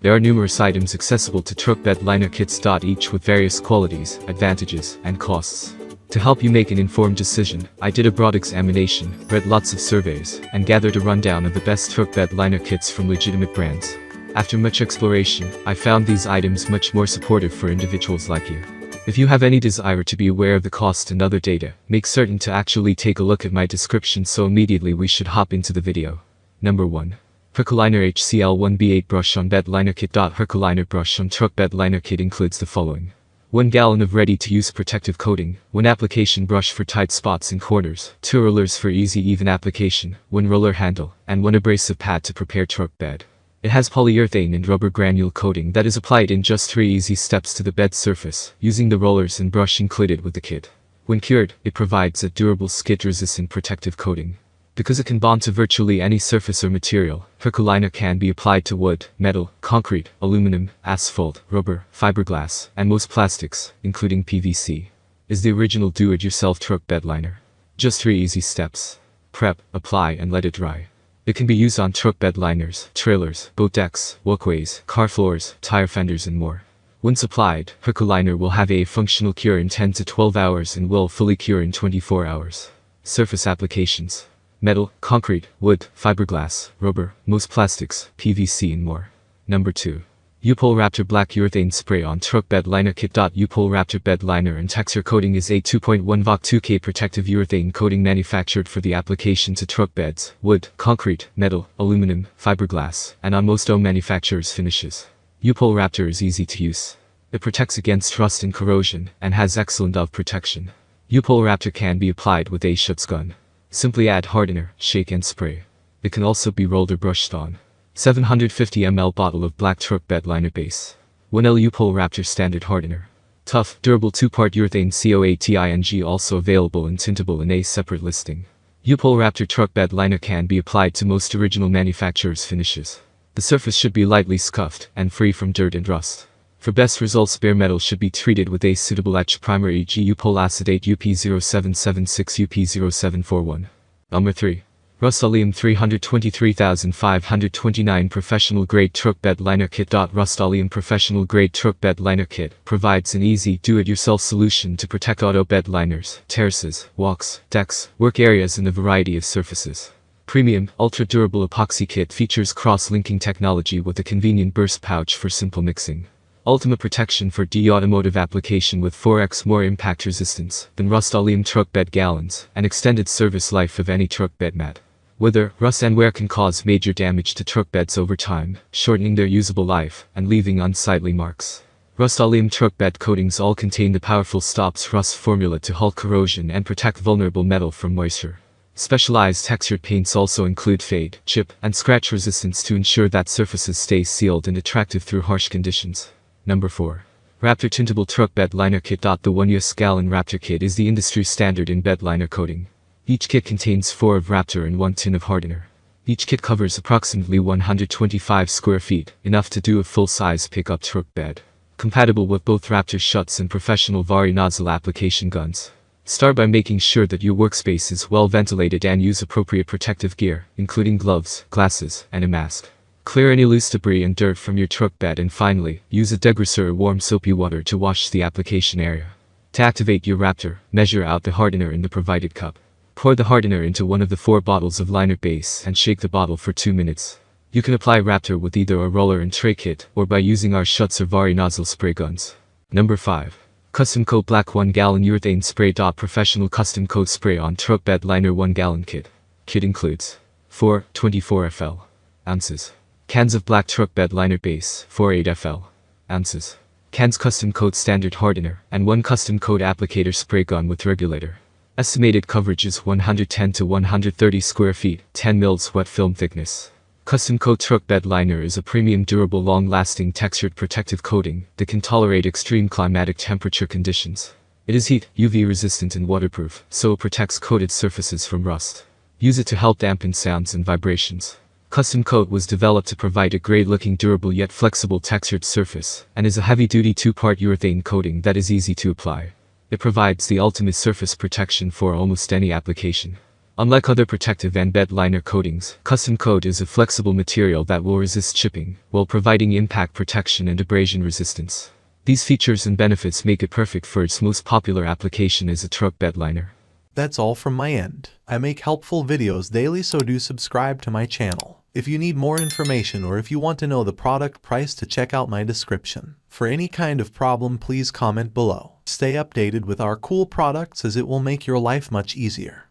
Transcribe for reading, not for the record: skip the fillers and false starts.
There are numerous items accessible to truck bed liner kits, each with various qualities, advantages, and costs. To help you make an informed decision, I did a broad examination, read lots of surveys, and gathered a rundown of the best truck bed liner kits from legitimate brands. After much exploration, I found these items much more supportive for individuals like you. If you have any desire to be aware of the cost and other data, make certain to actually take a look at my description, so immediately we should hop into the video. Number 1. 𝐂𝐤 𝐏𝐫𝐢𝐜 B8 Brush on Bed Liner Kit. 𝐂𝐤 Liner Brush on Truck Bed Liner Kit includes the following. 1 gallon of ready-to-use protective coating, 1 application brush for tight spots and corners, 2 rollers for easy even application, 1 roller handle, and 1 abrasive pad to prepare truck bed. It has polyurethane and rubber granule coating that is applied in just 3 easy steps to the bed surface, using the rollers and brush included with the kit. When cured, it provides a durable skid-resistant protective coating. Because it can bond to virtually any surface or material, 𝐂𝐤 liner can be applied to wood, metal, concrete, aluminum, asphalt, rubber, fiberglass, and most plastics, including PVC. Is the original do-it-yourself truck bed liner. Just 3 easy steps. Prep, apply, and let it dry. It can be used on truck bed liners, trailers, boat decks, walkways, car floors, tire fenders, and more. Once applied, 𝐂𝐤 liner will have a functional cure in 10 to 12 hours and will fully cure in 24 hours. Surface applications. Metal, concrete, wood, fiberglass, rubber, most plastics, PVC, and more. Number 2. 𝐂𝐸 Raptor Black Urethane Spray on Truck Bed Liner Kit. 𝐂𝐸 Raptor Bed Liner and Texture Coating is a 2.1 VOC 2K protective urethane coating manufactured for the application to truck beds, wood, concrete, metal, aluminum, fiberglass, and on most OEM manufacturers' finishes. 𝐂𝐸 Raptor is easy to use. It protects against rust and corrosion, and has excellent UV protection. 𝐂𝐸 Raptor can be applied with a Schutz gun. Simply add hardener, shake and spray. It can also be rolled or brushed on. 750 ml bottle of black truck bed liner base. 1 L 𝐂𝐸 Raptor standard hardener. Tough, durable 2-part urethane 𝐂𝐡𝐞𝐜 also available and tintable in a separate listing. 𝐂𝐸 Raptor truck bed liner can be applied to most original manufacturers' finishes. The surface should be lightly scuffed and free from dirt and rust. For best results, bare metal should be treated with a suitable etch primer, e.g. 𝐂𝐸 acetate UP0776 UP0741. Number 3. Rust-Oleum 323529 Professional Grade Truck Bed Liner Kit. Rust-Oleum Professional Grade Truck Bed Liner Kit provides an easy, do-it-yourself solution to protect auto bed liners, terraces, walks, decks, work areas, and a variety of surfaces. Premium, ultra-durable epoxy kit features cross-linking technology with a convenient burst pouch for simple mixing. Ultimate protection for automotive application with 4x more impact resistance than Rust-Oleum truck bed gallons, and extended service life of any truck bed mat. Weather, rust and wear can cause major damage to truck beds over time, shortening their usable life and leaving unsightly marks. Rust-Oleum truck bed coatings all contain the powerful stops rust formula to halt corrosion and protect vulnerable metal from moisture. Specialized textured paints also include fade, chip, and scratch resistance to ensure that surfaces stay sealed and attractive through harsh conditions. Number 4. Raptor Tintable Truck Bed Liner Kit. The 1 US gallon Raptor kit is the industry standard in bed liner coating. Each kit contains 4 of Raptor and 1 tin of hardener. Each kit covers approximately 125 square feet, enough to do a full-size pickup truck bed. Compatible with both Raptor Schutz and professional Vari nozzle application guns. Start by making sure that your workspace is well ventilated and use appropriate protective gear, including gloves, glasses, and a mask. Clear any loose debris and dirt from your truck bed, and finally, use a degreaser or warm soapy water to wash the application area. To activate your Raptor, measure out the hardener in the provided cup. Pour the hardener into one of the 4 bottles of liner base and shake the bottle for 2 minutes. You can apply Raptor with either a roller and tray kit or by using our Schutz or Vari nozzle spray guns. Number 5. 𝐂𝐡𝐞𝐜 Black 1 gallon urethane spray. Professional 𝐂𝐡𝐞𝐜 spray on truck bed liner 1 gallon kit. Kit includes 4 24 FL ounces. Cans of black truck bed liner base, 48 FL ounces. Cans 𝐂𝐡𝐞𝐜 standard hardener, and 1 𝐂𝐡𝐞𝐜 applicator spray gun with regulator. Estimated coverage is 110 to 130 square feet, 10 mils wet film thickness. 𝐂𝐡𝐞𝐜 truck bed liner is a premium, durable, long-lasting textured protective coating that can tolerate extreme climatic temperature conditions. It is heat, UV resistant, and waterproof, so it protects coated surfaces from rust. Use it to help dampen sounds and vibrations. 𝐂𝐡𝐞𝐜 was developed to provide a great-looking, durable yet flexible textured surface, and is a heavy-duty 2-part urethane coating that is easy to apply. It provides the ultimate surface protection for almost any application. Unlike other protective and bed liner coatings, 𝐂𝐡𝐞𝐤 is a flexible material that will resist chipping, while providing impact protection and abrasion resistance. These features and benefits make it perfect for its most popular application as a truck bed liner. That's all from my end. I make helpful videos daily, so do subscribe to my channel. If you need more information or if you want to know the product price, to check out my description. For any kind of problem, please comment below. Stay updated with our cool products, as it will make your life much easier.